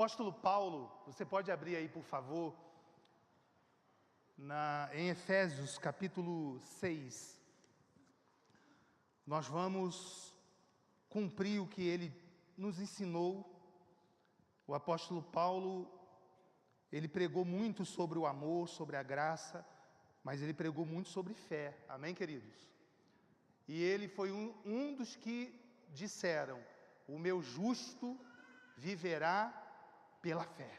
Apóstolo Paulo, você pode abrir aí, por favor, em Efésios capítulo 6. Nós vamos cumprir o que ele nos ensinou. O apóstolo Paulo, ele pregou muito sobre o amor, sobre a graça, mas ele pregou muito sobre fé. Amém, queridos? E ele foi um dos que disseram: o meu justo viverá pela fé.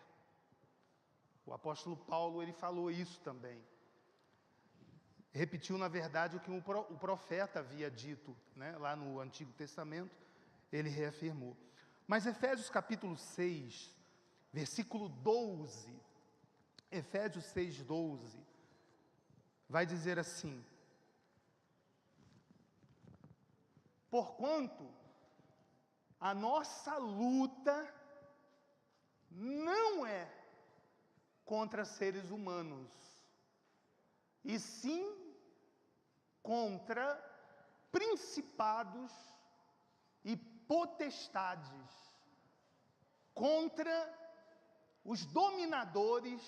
O apóstolo Paulo, ele falou isso também. Repetiu, na verdade, o que o profeta havia dito, né? Lá no Antigo Testamento, ele reafirmou. Mas Efésios capítulo 6, versículo 12, Efésios 6, 12, vai dizer assim: porquanto a nossa luta não é contra seres humanos, e sim contra principados e potestades, contra os dominadores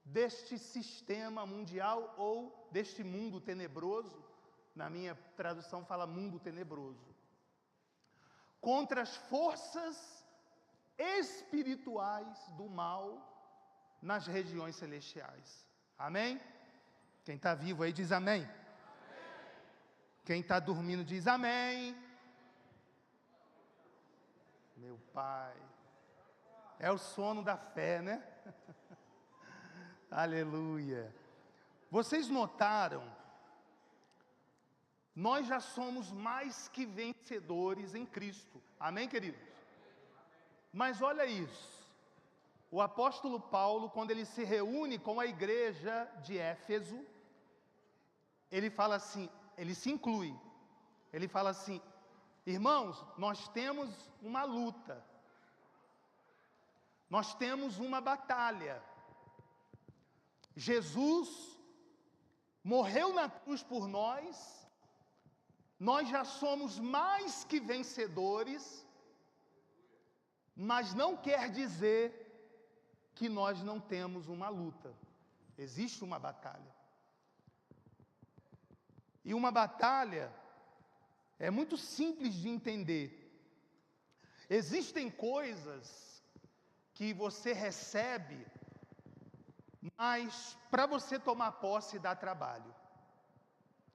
deste sistema mundial ou deste mundo tenebroso. Na minha tradução fala mundo tenebroso. Contra as forças espirituais do mal nas regiões celestiais. Amém? Quem está vivo aí diz amém. Amém. Quem está dormindo diz amém. Meu Pai, é o sono da fé, né? Aleluia. Vocês notaram? Nós já somos mais que vencedores em Cristo. Amém, queridos? Mas olha isso. O apóstolo Paulo, quando ele se reúne com a igreja de Éfeso, ele fala assim, ele se inclui. Ele fala assim: irmãos, nós temos uma luta. Nós temos uma batalha. Jesus morreu na cruz por nós. Nós já somos mais que vencedores, mas não quer dizer que nós não temos uma luta. Existe uma batalha. E uma batalha é muito simples de entender. Existem coisas que você recebe, mas para você tomar posse dá trabalho.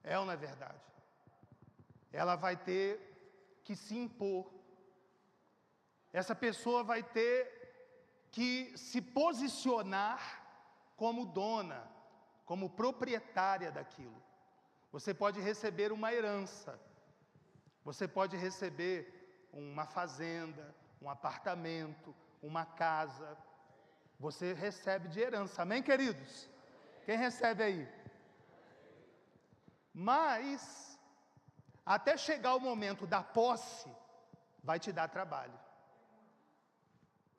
É ou não é verdade? Ela vai ter que se impor. Essa pessoa vai ter que se posicionar como dona, como proprietária daquilo. Você pode receber uma herança, você pode receber uma fazenda, um apartamento, uma casa. Você recebe de herança, amém, queridos? Quem recebe aí? Mas até chegar o momento da posse, vai te dar trabalho.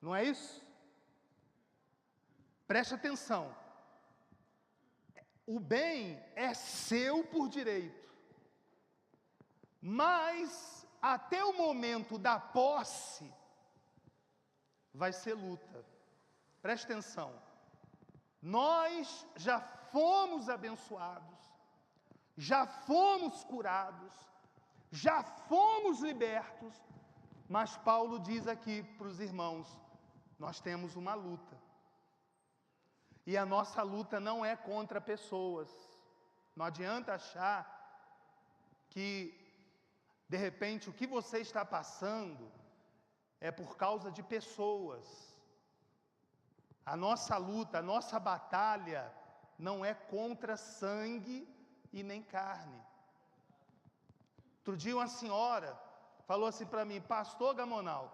Não é isso? Preste atenção. O bem é seu por direito. Mas até o momento da posse, vai ser luta. Preste atenção. Nós já fomos abençoados, já fomos curados, já fomos libertos, mas Paulo diz aqui para os irmãos: nós temos uma luta, e a nossa luta não é contra pessoas. Não adianta achar que, de repente, o que você está passando é por causa de pessoas. A nossa luta, a nossa batalha não é contra sangue e nem carne. Outro dia uma senhora falou assim para mim: pastor Gamonal,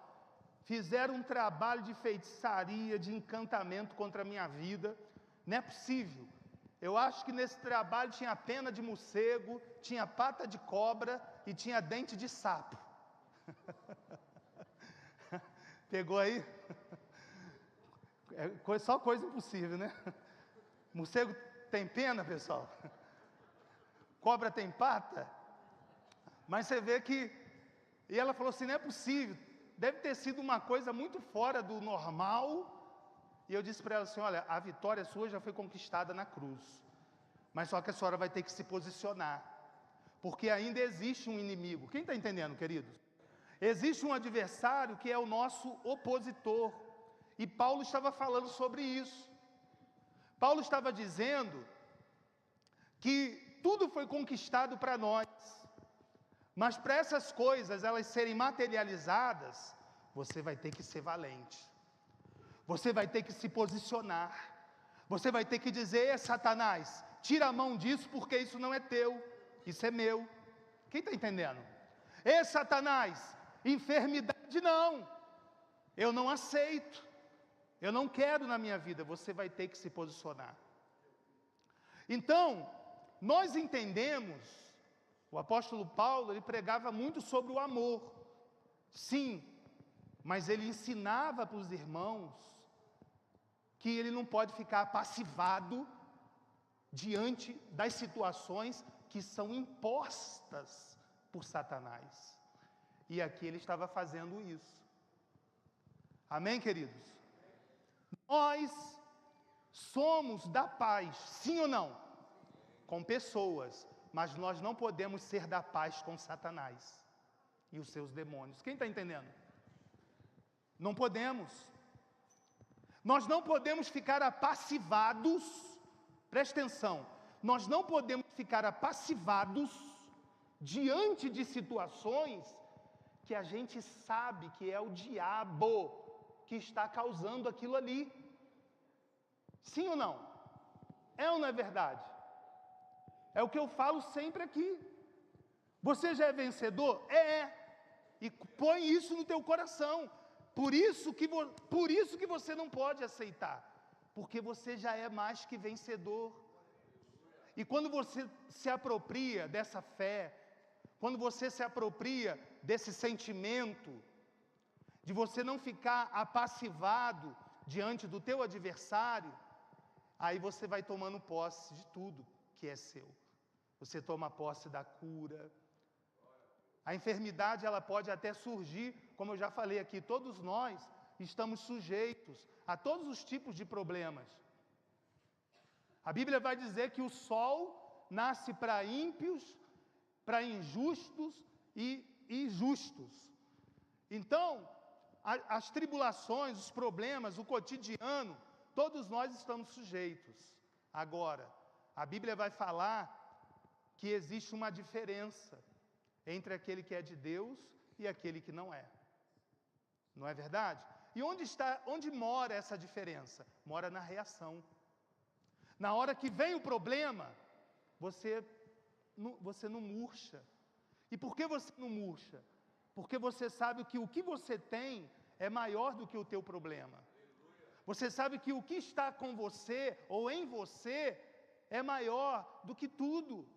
fizeram um trabalho de feitiçaria, de encantamento contra a minha vida. Não é possível. Eu acho que nesse trabalho tinha pena de morcego, tinha pata de cobra e tinha dente de sapo. Pegou aí? É só coisa impossível, né? Morcego tem pena, pessoal? Cobra tem pata? Mas você vê que... E ela falou assim: não é possível, deve ter sido uma coisa muito fora do normal. E eu disse para ela assim, olha, a vitória sua já foi conquistada na cruz. Mas só que a senhora vai ter que se posicionar. Porque ainda existe um inimigo. Quem está entendendo, queridos? Existe um adversário que é o nosso opositor. E Paulo estava falando sobre isso. Paulo estava dizendo que tudo foi conquistado para nós. Mas para essas coisas, elas serem materializadas, você vai ter que ser valente. Você vai ter que se posicionar. Você vai ter que dizer, Satanás, tira a mão disso porque isso não é teu, isso é meu. Quem está entendendo? Satanás, enfermidade não, eu não aceito, eu não quero na minha vida. Você vai ter que se posicionar. Então, nós entendemos, o apóstolo Paulo, ele pregava muito sobre o amor, sim, mas ele ensinava para os irmãos que ele não pode ficar passivado diante das situações que são impostas por Satanás. E aqui ele estava fazendo isso. Amém, queridos? Nós somos da paz, sim ou não? Com pessoas, mas nós não podemos ser da paz com Satanás e os seus demônios. Quem está entendendo? Não podemos. Nós não podemos ficar apassivados, preste atenção, nós não podemos ficar apassivados diante de situações que a gente sabe que é o diabo que está causando aquilo ali. Sim ou não? É ou não é verdade? É o que eu falo sempre aqui. Você já é vencedor? E põe isso no teu coração. Por isso que você não pode aceitar. Porque você já é mais que vencedor. E quando você se apropria dessa fé, quando você se apropria desse sentimento, de você não ficar apassivado diante do teu adversário, aí você vai tomando posse de tudo que é seu. Você toma posse da cura. A enfermidade, ela pode até surgir, como eu já falei aqui, todos nós estamos sujeitos a todos os tipos de problemas. A Bíblia vai dizer que o sol nasce para ímpios, para injustos e justos. Então, as tribulações, os problemas, o cotidiano, todos nós estamos sujeitos. Agora, a Bíblia vai falar que existe uma diferença entre aquele que é de Deus e aquele que não é. Não é verdade? E onde mora essa diferença? Mora na reação. Na hora que vem o problema, você não murcha. E por que você não murcha? Porque você sabe que o que você tem é maior do que o teu problema. Você sabe que o que está com você ou em você é maior do que tudo.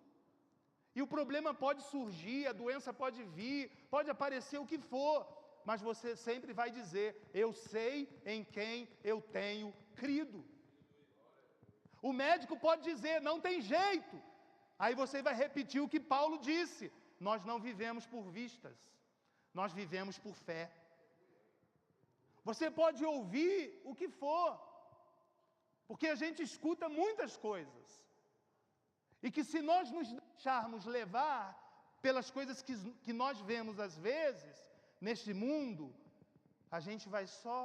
E o problema pode surgir, a doença pode vir, pode aparecer o que for, mas você sempre vai dizer, eu sei em quem eu tenho crido. O médico pode dizer, não tem jeito. Aí você vai repetir o que Paulo disse, nós não vivemos por vistas, nós vivemos por fé. Você pode ouvir o que for, porque a gente escuta muitas coisas. E que se nós nos deixarmos levar pelas coisas que nós vemos às vezes, neste mundo, a gente vai só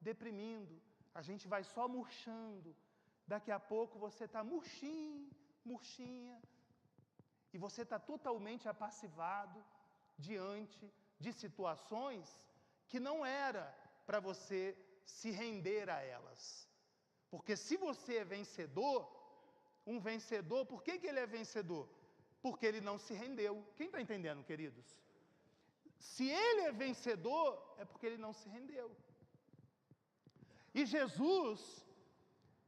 deprimindo, a gente vai só murchando. Daqui a pouco você está murchinho, murchinha, e você está totalmente apassivado diante de situações que não era para você se render a elas. Porque se você é vencedor, um vencedor, por que ele é vencedor? Porque ele não se rendeu. Quem está entendendo, queridos? Se ele é vencedor, é porque ele não se rendeu. E Jesus,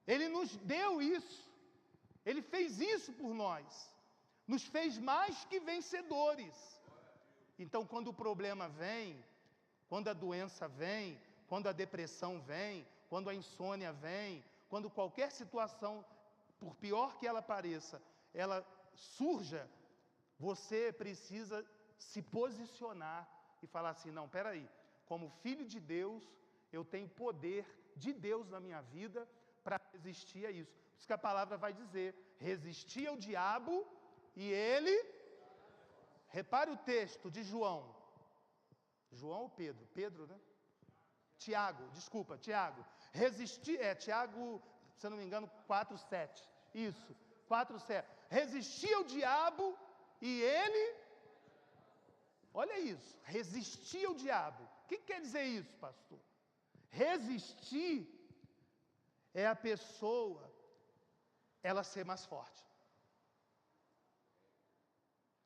ele nos deu isso. Ele fez isso por nós. Nos fez mais que vencedores. Então, quando o problema vem, quando a doença vem, quando a depressão vem, quando a insônia vem, quando qualquer situação, por pior que ela pareça, ela surja, você precisa se posicionar e falar assim, não, peraí, como filho de Deus, eu tenho poder de Deus na minha vida para resistir a isso. Por isso que a palavra vai dizer, resistir ao diabo e ele... Repare o texto de João. João ou Pedro? Pedro, né? Tiago. Tiago, se eu não me engano, 4:7. Isso, 4:7. Resistir ao diabo e ele... Olha isso, resistir ao diabo. O que quer dizer isso, pastor? Resistir é a pessoa, ela ser mais forte.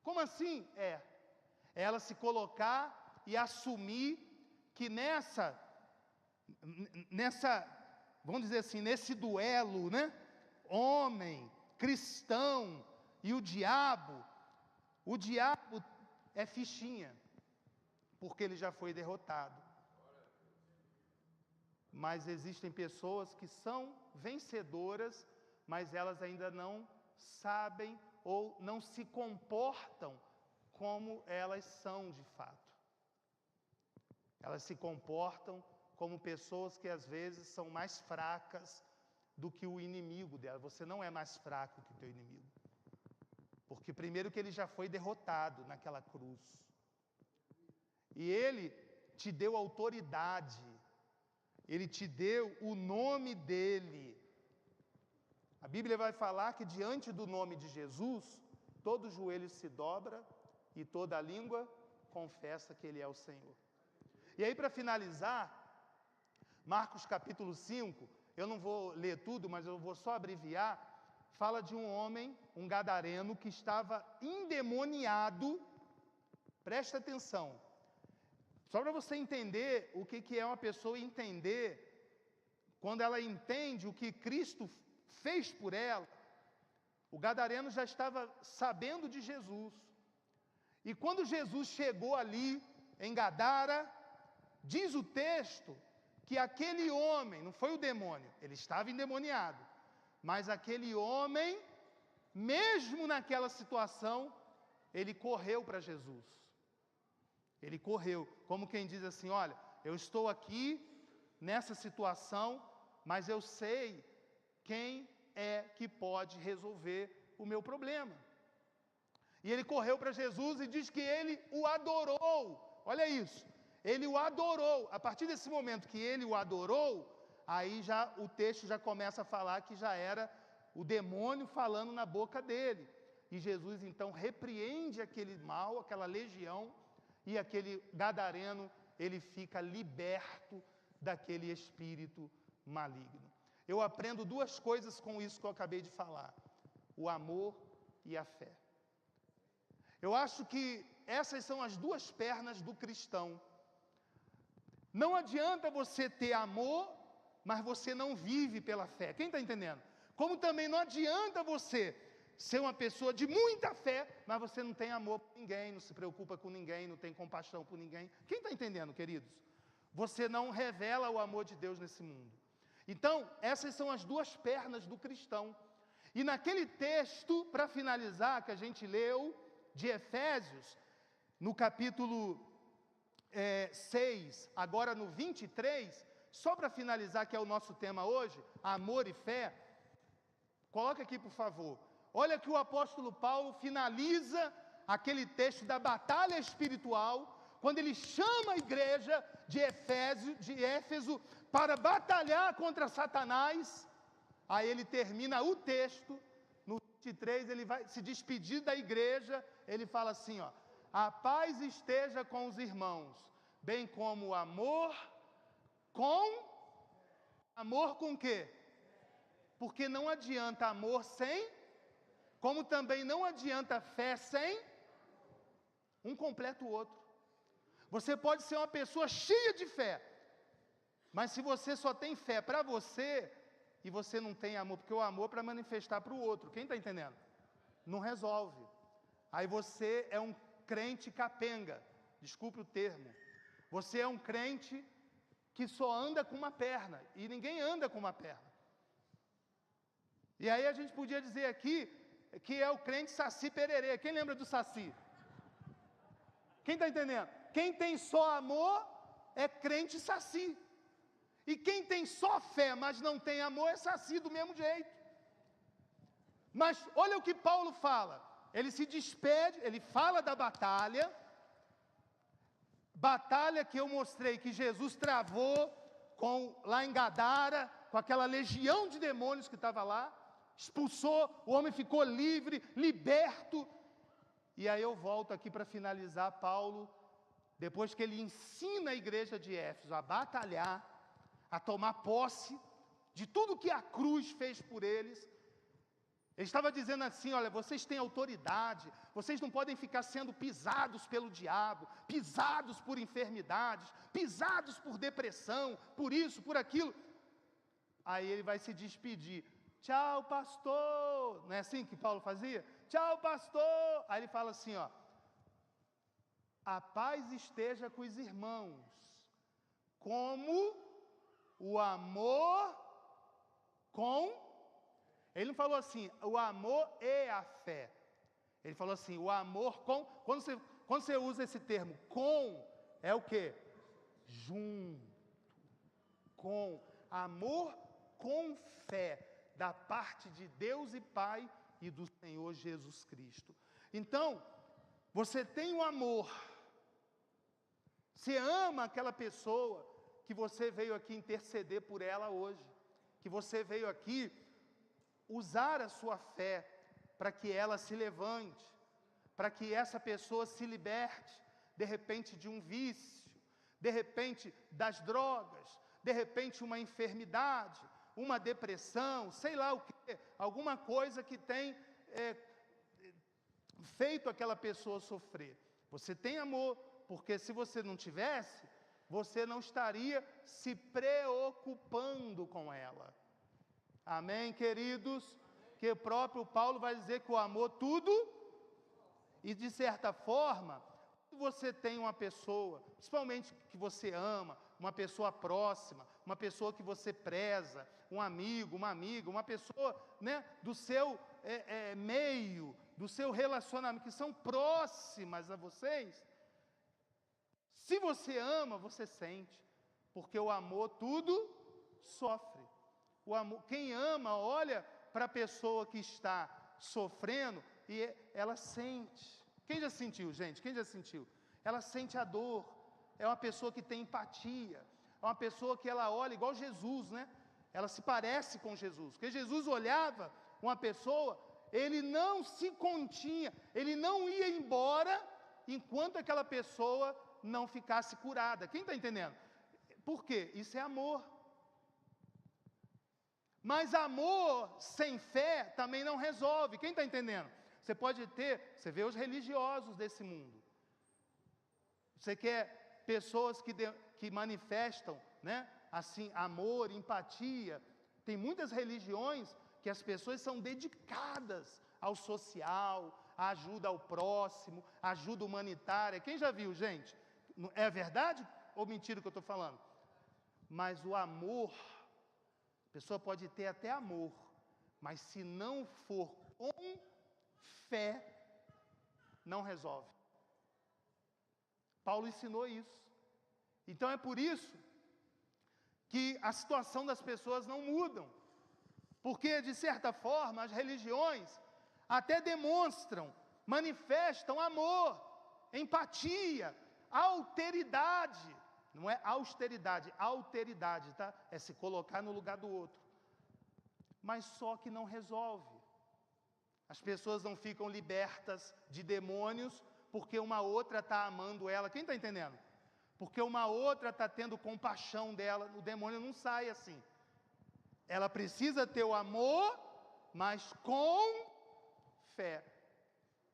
Como assim? É ela se colocar e assumir que vamos dizer assim, nesse duelo, né? Homem, cristão e o diabo é fichinha, porque ele já foi derrotado. Mas existem pessoas que são vencedoras, mas elas ainda não sabem ou não se comportam como elas são de fato. Elas se comportam como pessoas que às vezes são mais fracas do que o inimigo dela. Você não é mais fraco que o teu inimigo. Porque primeiro que ele já foi derrotado naquela cruz. E ele te deu autoridade. Ele te deu o nome dele. A Bíblia vai falar que diante do nome de Jesus, todo joelho se dobra e toda língua confessa que ele é o Senhor. E aí, para finalizar, Marcos capítulo 5, eu não vou ler tudo, mas eu vou só abreviar, fala de um homem, um gadareno, que estava endemoniado. Presta atenção. Só para você entender o que é uma pessoa entender, quando ela entende o que Cristo fez por ela, o gadareno já estava sabendo de Jesus. E quando Jesus chegou ali em Gadara, diz o texto que aquele homem, não foi o demônio, ele estava endemoniado, mas aquele homem, mesmo naquela situação, ele correu para Jesus. Ele correu, como quem diz assim, olha, eu estou aqui nessa situação, mas eu sei quem é que pode resolver o meu problema. E ele correu para Jesus e diz que ele o adorou. Olha isso, ele o adorou. A partir desse momento que ele o adorou, aí já o texto já começa a falar que já era o demônio falando na boca dele. E Jesus então repreende aquele mal, aquela legião, e aquele gadareno, ele fica liberto daquele espírito maligno. Eu aprendo duas coisas com isso que eu acabei de falar: o amor e a fé. Eu acho que essas são as duas pernas do cristão. Não adianta você ter amor, mas você não vive pela fé. Quem está entendendo? Como também não adianta você ser uma pessoa de muita fé, mas você não tem amor por ninguém, não se preocupa com ninguém, não tem compaixão por ninguém. Quem está entendendo, queridos? Você não revela o amor de Deus nesse mundo. Então, essas são as duas pernas do cristão. E naquele texto, para finalizar, que a gente leu, de Efésios, no capítulo 6, agora no 23, só para finalizar, que é o nosso tema hoje, amor e fé, coloca aqui, por favor. Olha que o apóstolo Paulo finaliza aquele texto da batalha espiritual, quando ele chama a igreja de Éfeso para batalhar contra Satanás. Aí ele termina o texto, no 23, ele vai se despedir da igreja, ele fala assim, ó: a paz esteja com os irmãos, bem como o amor com quê? Porque não adianta amor sem, como também não adianta fé sem, um completa o outro. Você pode ser uma pessoa cheia de fé, mas se você só tem fé para você, e você não tem amor, porque o amor é para manifestar para o outro, quem está entendendo? Não resolve. Aí você é um crente capenga, desculpe o termo. Você é um crente que só anda com uma perna, e ninguém anda com uma perna. E aí a gente podia dizer aqui, que é o crente Saci Pererê. Quem lembra do Saci? Quem está entendendo? Quem tem só amor é crente saci. E quem tem só fé, mas não tem amor, é saci do mesmo jeito. Mas olha o que Paulo fala. Ele se despede, ele fala da batalha que eu mostrei que Jesus travou lá em Gadara, com aquela legião de demônios que estava lá, expulsou, o homem ficou livre, liberto. E aí eu volto aqui para finalizar. Paulo, depois que ele ensina a igreja de Éfeso a batalhar, a tomar posse de tudo que a cruz fez por eles, ele estava dizendo assim: olha, vocês têm autoridade, vocês não podem ficar sendo pisados pelo diabo, pisados por enfermidades, pisados por depressão, por isso, por aquilo. Aí ele vai se despedir: tchau, pastor. Não é assim que Paulo fazia? Tchau, pastor. Aí ele fala assim, ó: a paz esteja com os irmãos, como o amor com... Ele não falou assim, o amor e a fé. Ele falou assim, o amor com... Quando você usa esse termo, com, é o quê? Junto. Com. Amor com fé, da parte de Deus e Pai e do Senhor Jesus Cristo. Então, você tem o amor. Você ama aquela pessoa que você veio aqui interceder por ela hoje. Que você veio aqui usar a sua fé para que ela se levante, para que essa pessoa se liberte, de repente de um vício, de repente das drogas, de repente uma enfermidade, uma depressão, sei lá o que, alguma coisa que tem feito aquela pessoa sofrer. Você tem amor, porque se você não tivesse, você não estaria se preocupando com ela. Amém, queridos? Que o próprio Paulo vai dizer que o amor tudo, e de certa forma, quando você tem uma pessoa, principalmente que você ama, uma pessoa próxima, uma pessoa que você preza, um amigo, uma amiga, uma pessoa, né, do seu meio, do seu relacionamento, que são próximas a vocês, se você ama, você sente, porque o amor tudo sofre. O amor, quem ama, olha para a pessoa que está sofrendo e ela sente. Quem já sentiu, gente? Quem já sentiu? Ela sente a dor. É uma pessoa que tem empatia. É uma pessoa que ela olha igual Jesus, né? Ela se parece com Jesus. Porque Jesus olhava uma pessoa, ele não se continha, ele não ia embora enquanto aquela pessoa não ficasse curada. Quem está entendendo? Por quê? Isso é amor. Mas amor sem fé também não resolve. Quem está entendendo? Você pode ter, você vê os religiosos desse mundo. Você quer pessoas que manifestam, né, assim, amor, empatia. Tem muitas religiões que as pessoas são dedicadas ao social, à ajuda ao próximo, ajuda humanitária. Quem já viu, gente? É verdade ou mentira o que eu estou falando? Mas o amor, a pessoa pode ter até amor, mas se não for com fé, não resolve. Paulo ensinou isso. Então é por isso que a situação das pessoas não mudam. Porque, de certa forma, as religiões até demonstram, manifestam amor, empatia, alteridade. Não é austeridade, alteridade, tá? É se colocar no lugar do outro. Mas só que não resolve. As pessoas não ficam libertas de demônios porque uma outra está amando ela. Quem está entendendo? Porque uma outra está tendo compaixão dela. O demônio não sai assim. Ela precisa ter o amor, mas com fé.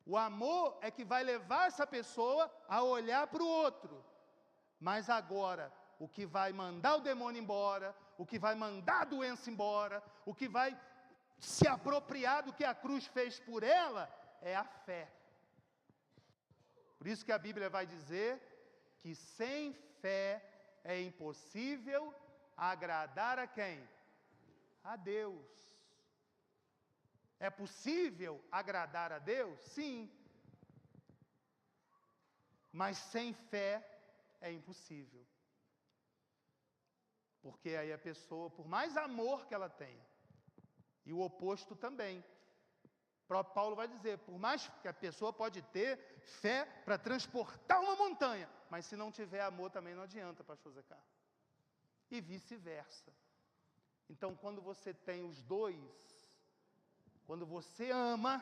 O amor é que vai levar essa pessoa a olhar para o outro. Mas agora, o que vai mandar o demônio embora, o que vai mandar a doença embora, o que vai se apropriar do que a cruz fez por ela, é a fé. Por isso que a Bíblia vai dizer que sem fé é impossível agradar a quem? A Deus. É possível agradar a Deus? Sim. Mas sem fé é impossível. Porque aí a pessoa, por mais amor que ela tenha, e o oposto também. O próprio Paulo vai dizer, por mais que a pessoa pode ter fé para transportar uma montanha, mas se não tiver amor também não adianta, pastor Zeca. E vice-versa. Então, quando você tem os dois, quando você ama,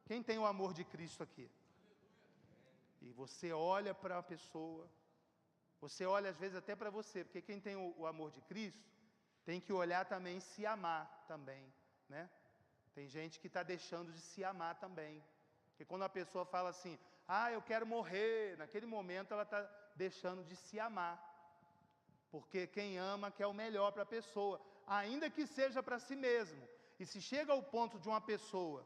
quem tem o amor de Cristo aqui? E você olha para a pessoa, você olha às vezes até para você, porque quem tem o amor de Cristo, tem que olhar também e se amar também, né? Tem gente que está deixando de se amar também. Porque quando a pessoa fala assim, eu quero morrer, naquele momento ela está deixando de se amar. Porque quem ama quer o melhor para a pessoa, ainda que seja para si mesmo. E se chega ao ponto de uma pessoa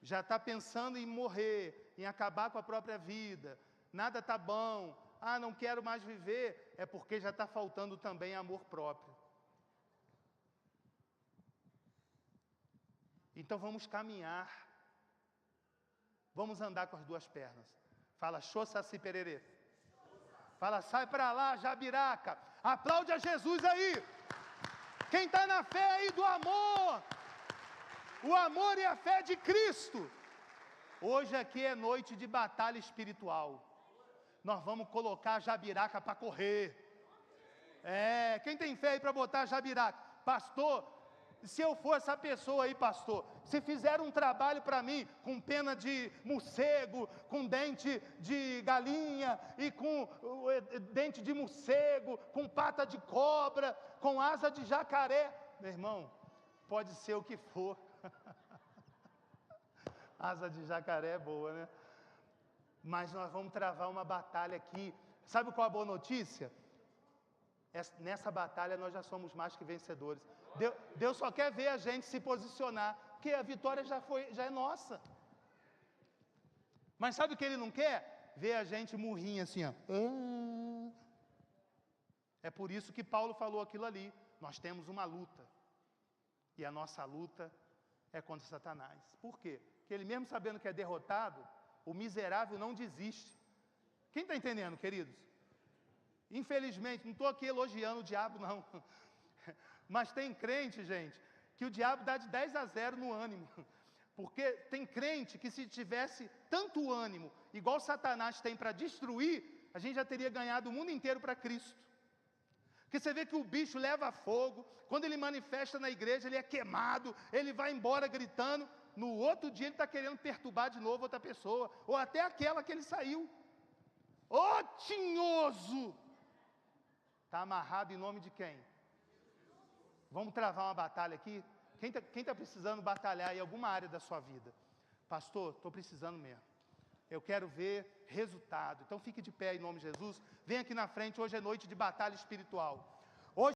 já está pensando em morrer, em acabar com a própria vida, nada está bom, não quero mais viver, é porque já está faltando também amor próprio. Então vamos caminhar, vamos andar com as duas pernas. Fala, xô, saci, pererê. Fala, sai para lá, Jabiraca. Aplaude a Jesus aí. Quem está na fé aí do amor. O amor e a fé de Cristo. Hoje aqui é noite de batalha espiritual. Nós vamos colocar a Jabiraca para correr. Quem tem fé aí para botar a Jabiraca? Pastor, se eu for essa pessoa aí, pastor, se fizer um trabalho para mim, com pena de morcego, com dente de galinha, e com dente de morcego, com pata de cobra, com asa de jacaré, meu irmão, pode ser o que for. Asa de jacaré é boa, né? Mas nós vamos travar uma batalha aqui. Sabe qual a boa notícia? Nessa batalha nós já somos mais que vencedores. Deus só quer ver a gente se posicionar, porque a vitória já é nossa. Mas sabe o que Ele não quer? Ver a gente murrinha assim, ó. É por isso que Paulo falou aquilo ali. Nós temos uma luta. E a nossa luta é contra Satanás. Por quê? Porque ele mesmo sabendo que é derrotado, o miserável não desiste. Quem está entendendo, queridos? Infelizmente, não estou aqui elogiando o diabo, não. Mas tem crente, gente, que o diabo dá de 10-0 no ânimo. Porque tem crente que se tivesse tanto ânimo, igual Satanás tem para destruir, a gente já teria ganhado o mundo inteiro para Cristo. Porque você vê que o bicho leva fogo, quando ele manifesta na igreja, ele é queimado, ele vai embora gritando, no outro dia ele está querendo perturbar de novo outra pessoa, ou até aquela que ele saiu. Ô tinhoso! Está amarrado em nome de quem? Vamos travar uma batalha aqui? Quem tá precisando batalhar em alguma área da sua vida? Pastor, estou precisando mesmo. Eu quero ver resultado. Então fique de pé em nome de Jesus. Vem aqui na frente, hoje é noite de batalha espiritual.